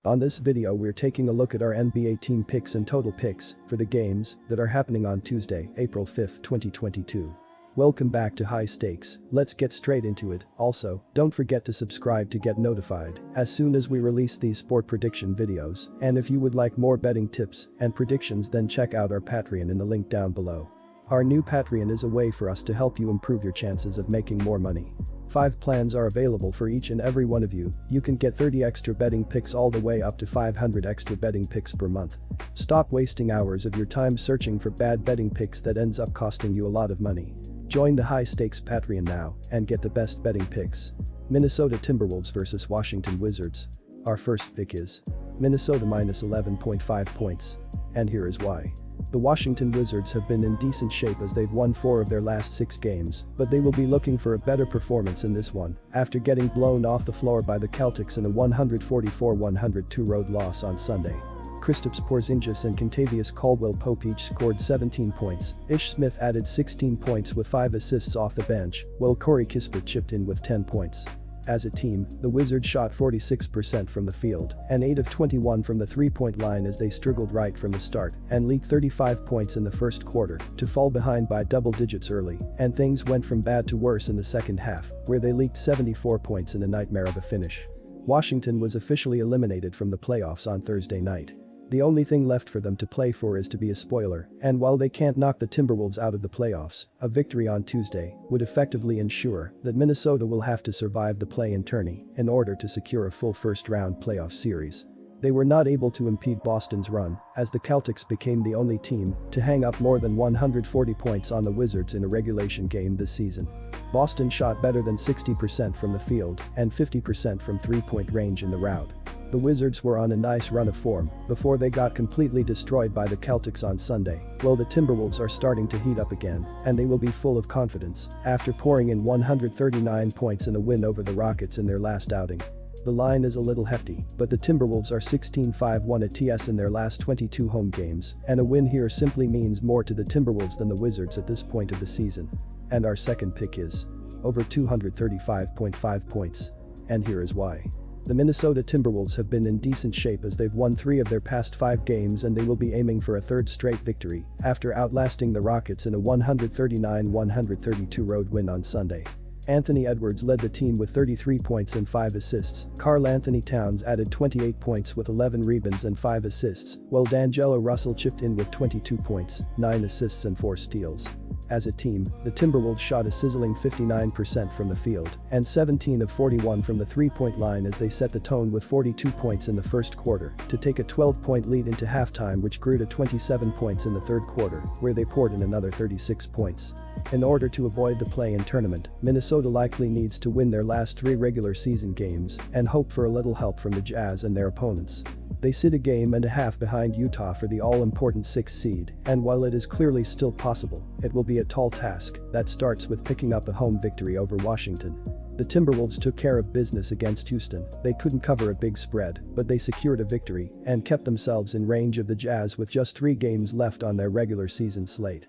On this video we're taking a look at our NBA team picks and total picks for the games that are happening on Tuesday, April 5, 2022. Welcome back to High Stakes, let's get straight into it. Also, don't forget to subscribe to get notified as soon as we release these sport prediction videos, and if you would like more betting tips and predictions then check out our Patreon in the link down below. Our new Patreon is a way for us to help you improve your chances of making more money. 5 plans are available for each and every one of you. You can get 30 extra betting picks all the way up to 500 extra betting picks per month. Stop wasting hours of your time searching for bad betting picks that ends up costing you a lot of money. Join the High Stakes Patreon now and get the best betting picks. Minnesota Timberwolves vs Washington Wizards. Our first pick is Minnesota minus 11.5 points. And here is why. The Washington Wizards have been in decent shape as they've won 4 of their last 6 games, but they will be looking for a better performance in this one after getting blown off the floor by the Celtics in a 144-102 road loss on Sunday. Kristaps Porzingis and Kentavious Caldwell-Pope each scored 17 points. Ish Smith added 16 points with 5 assists off the bench, while Corey Kispert chipped in with 10 points. As a team, the Wizards shot 46% from the field and 8 of 21 from the three-point line as they struggled right from the start and leaked 35 points in the first quarter to fall behind by double digits early, and things went from bad to worse in the second half, where they leaked 74 points in a nightmare of a finish. Washington was officially eliminated from the playoffs on Thursday night. The only thing left for them to play for is to be a spoiler, and while they can't knock the Timberwolves out of the playoffs, a victory on Tuesday would effectively ensure that Minnesota will have to survive the play-in tourney in order to secure a full first-round playoff series. They were not able to impede Boston's run, as the Celtics became the only team to hang up more than 140 points on the Wizards in a regulation game this season. Boston shot better than 60% from the field and 50% from three-point range in the rout. The Wizards were on a nice run of form before they got completely destroyed by the Celtics on Sunday, while the Timberwolves are starting to heat up again, and they will be full of confidence after pouring in 139 points in a win over the Rockets in their last outing. The line is a little hefty, but the Timberwolves are 16-5-1 at TS in their last 22 home games, and a win here simply means more to the Timberwolves than the Wizards at this point of the season. And our second pick is over 235.5 points. And here is why. The Minnesota Timberwolves have been in decent shape as they've won 3 of their past 5 games, and they will be aiming for a third straight victory after outlasting the Rockets in a 139-132 road win on Sunday. Anthony Edwards led the team with 33 points and 5 assists. Karl Anthony Towns added 28 points with 11 rebounds and 5 assists, while D'Angelo Russell chipped in with 22 points, 9 assists and 4 steals. As a team, the Timberwolves shot a sizzling 59% from the field and 17 of 41 from the three-point line as they set the tone with 42 points in the first quarter to take a 12-point lead into halftime, which grew to 27 points in the third quarter, where they poured in another 36 points. In order to avoid the play-in tournament, Minnesota likely needs to win their last 3 regular season games and hope for a little help from the Jazz and their opponents. They sit a game and a half behind Utah for the all-important 6th seed, and while it is clearly still possible, it will be a tall task that starts with picking up a home victory over Washington. The Timberwolves took care of business against Houston. They couldn't cover a big spread, but they secured a victory and kept themselves in range of the Jazz with just 3 games left on their regular season slate.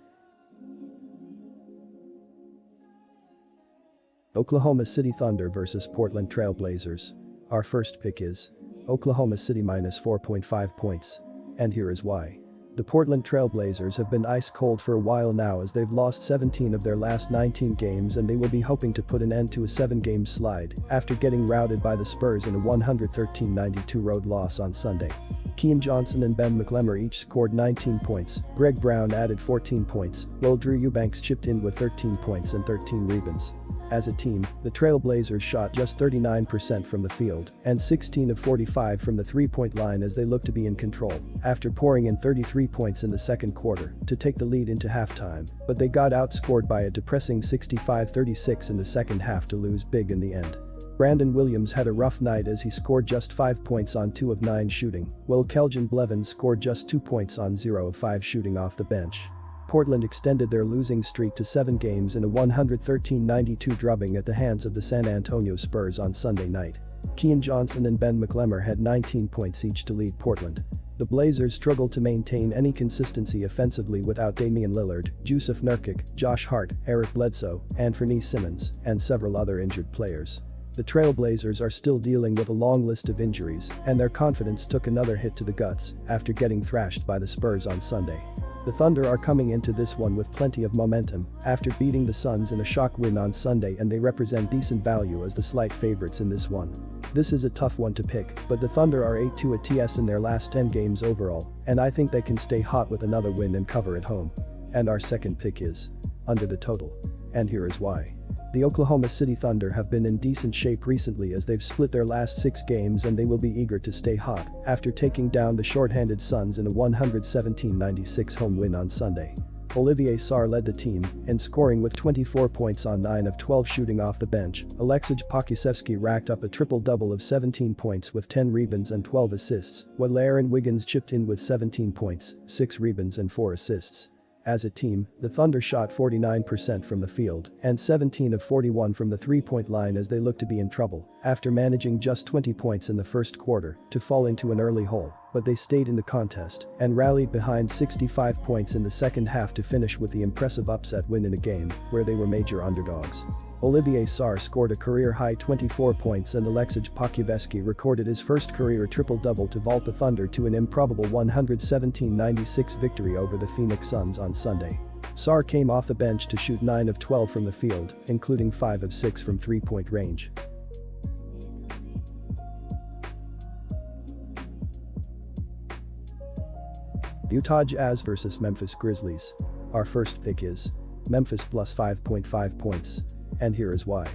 Oklahoma City Thunder vs Portland Trail Blazers. Our first pick is Oklahoma City minus 4.5 points. And here is why. The Portland Trail Blazers have been ice cold for a while now as they've lost 17 of their last 19 games, and they will be hoping to put an end to a 7-game slide after getting routed by the Spurs in a 113-92 road loss on Sunday. Keon Johnson and Ben McLemore each scored 19 points, Greg Brown added 14 points, while Drew Eubanks chipped in with 13 points and 13 rebounds. As a team, the Trail Blazers shot just 39% from the field and 16 of 45 from the three-point line as they looked to be in control after pouring in 33 points in the second quarter to take the lead into halftime, but they got outscored by a depressing 65-36 in the second half to lose big in the end. Brandon Williams had a rough night as he scored just 5 points on 2 of 9 shooting, while Keljin Blevins scored just 2 points on 0 of 5 shooting off the bench. Portland extended their losing streak to 7 games in a 113-92 drubbing at the hands of the San Antonio Spurs on Sunday night. Keon Johnson and Ben McLemore had 19 points each to lead Portland. The Blazers struggled to maintain any consistency offensively without Damian Lillard, Jusuf Nurkic, Josh Hart, Eric Bledsoe, Anthony Simmons, and several other injured players. The Trailblazers are still dealing with a long list of injuries, and their confidence took another hit to the guts after getting thrashed by the Spurs on Sunday. The Thunder are coming into this one with plenty of momentum after beating the Suns in a shock win on Sunday, and they represent decent value as the slight favorites in this one. This is a tough one to pick, but the Thunder are 8-2 at TS in their last 10 games overall, and I think they can stay hot with another win and cover at home. And our second pick is under the total. And here is why. The Oklahoma City Thunder have been in decent shape recently as they've split their last 6 games, and they will be eager to stay hot after taking down the short-handed Suns in a 117-96 home win on Sunday. Olivier Sarr led the team in scoring with 24 points on 9 of 12 shooting off the bench. Aleksej Pokusevski racked up a triple-double of 17 points with 10 rebounds and 12 assists, while Aaron Wiggins chipped in with 17 points, 6 rebounds and 4 assists. As a team, the Thunder shot 49% from the field and 17 of 41 from the three-point line as they looked to be in trouble after managing just 20 points in the first quarter to fall into an early hole, but they stayed in the contest and rallied behind 65 points in the second half to finish with the impressive upset win in a game where they were major underdogs. Olivier Sarr scored a career-high 24 points, and Aleksej Pokusevski recorded his first career triple-double to vault the Thunder to an improbable 117-96 victory over the Phoenix Suns on Sunday. Sarr came off the bench to shoot 9 of 12 from the field, including 5 of 6 from three-point range. Utah Jazz vs Memphis Grizzlies. Our first pick is Memphis plus 5.5 points. And here is why.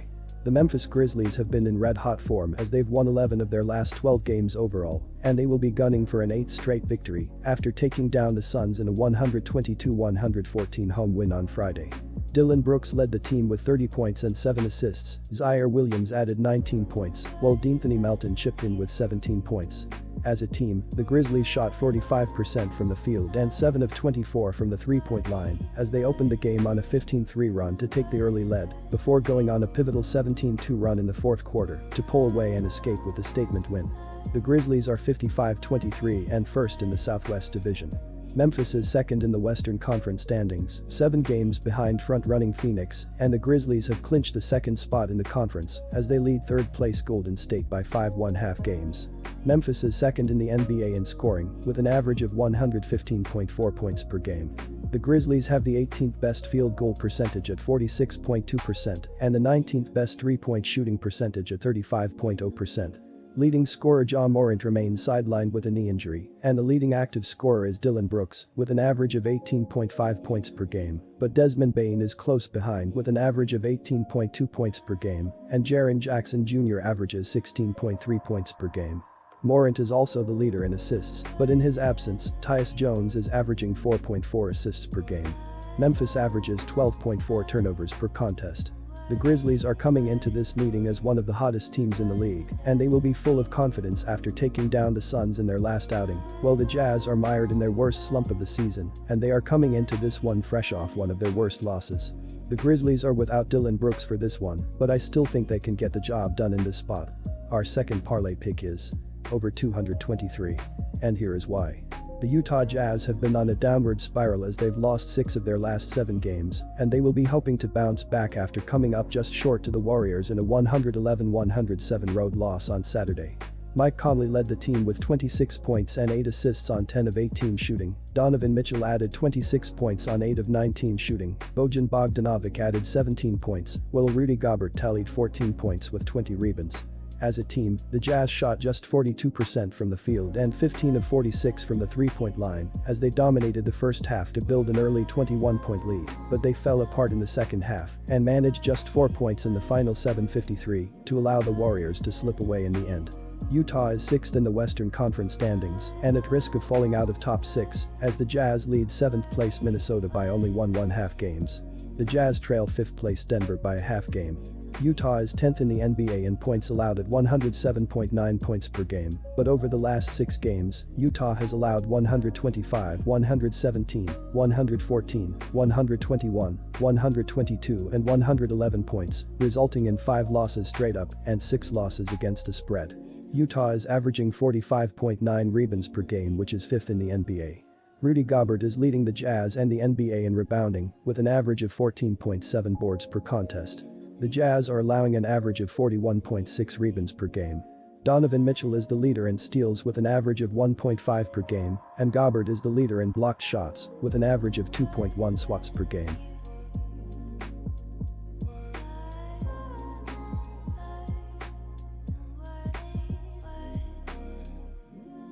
The Memphis Grizzlies have been in red-hot form as they've won 11 of their last 12 games overall, and they will be gunning for an 8th straight victory after taking down the Suns in a 122-114 home win on Friday. Dillon Brooks led the team with 30 points and 7 assists. Zaire Williams added 19 points, while De'Anthony Melton chipped in with 17 points. As a team, the Grizzlies shot 45% from the field and 7 of 24 from the three-point line as they opened the game on a 15-3 run to take the early lead before going on a pivotal 17-2 run in the fourth quarter to pull away and escape with a statement win. The Grizzlies are 55-23 and first in the Southwest Division. Memphis is second in the Western Conference standings, 7 games behind front-running Phoenix, and the Grizzlies have clinched the second spot in the conference as they lead third-place Golden State by 5.5 games. Memphis is second in the NBA in scoring, with an average of 115.4 points per game. The Grizzlies have the 18th best field goal percentage at 46.2% and the 19th best three-point shooting percentage at 35.0%. Leading scorer Ja Morant remains sidelined with a knee injury, and the leading active scorer is Dillon Brooks with an average of 18.5 points per game, but Desmond Bane is close behind with an average of 18.2 points per game, and Jaren Jackson Jr. averages 16.3 points per game. Morant is also the leader in assists, but in his absence, Tyus Jones is averaging 4.4 assists per game. Memphis averages 12.4 turnovers per contest. The Grizzlies are coming into this meeting as one of the hottest teams in the league, and they will be full of confidence after taking down the Suns in their last outing, while the Jazz are mired in their worst slump of the season, and they are coming into this one fresh off one of their worst losses. The Grizzlies are without Dillon Brooks for this one, but I still think they can get the job done in this spot. Our second parlay pick is over 223. And here is why. The Utah Jazz have been on a downward spiral as they've lost 6 of their last 7 games, and they will be hoping to bounce back after coming up just short to the Warriors in a 111-107 road loss on Saturday. Mike Conley led the team with 26 points and 8 assists on 10 of 18 shooting. Donovan Mitchell added 26 points on 8 of 19 shooting. Bojan Bogdanovic added 17 points, while Rudy Gobert tallied 14 points with 20 rebounds. As a team, the Jazz shot just 42% from the field and 15 of 46 from the three-point line as they dominated the first half to build an early 21-point lead, but they fell apart in the second half and managed just 4 points in the final 7:53 to allow the Warriors to slip away in the end. Utah is 6th in the Western Conference standings and at risk of falling out of top 6 as the Jazz lead 7th place Minnesota by only 1.5 games. The Jazz trail 5th place Denver by a half game. Utah is 10th in the NBA in points allowed at 107.9 points per game, but over the last 6 games, Utah has allowed 125, 117, 114, 121, 122 and 111 points, resulting in 5 losses straight up and 6 losses against the spread. Utah is averaging 45.9 rebounds per game, which is 5th in the NBA. Rudy Gobert is leading the Jazz and the NBA in rebounding with an average of 14.7 boards per contest. The Jazz are allowing an average of 41.6 rebounds per game. Donovan Mitchell is the leader in steals with an average of 1.5 per game, and Gobert is the leader in blocked shots with an average of 2.1 swats per game.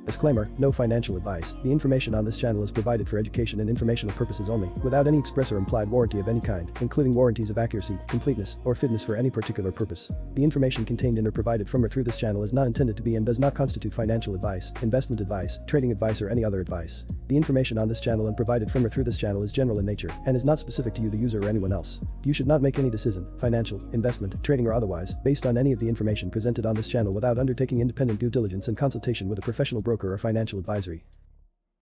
Disclaimer, no financial advice. The information on this channel is provided for education and informational purposes only, without any express or implied warranty of any kind, including warranties of accuracy, completeness, or fitness for any particular purpose. The information contained in or provided from or through this channel is not intended to be and does not constitute financial advice, investment advice, trading advice, or any other advice. The information on this channel and provided from or through this channel is general in nature and is not specific to you, the user, or anyone else. You should not make any decision, financial, investment, trading, or otherwise, based on any of the information presented on this channel without undertaking independent due diligence and consultation with a professional broker or financial advisory.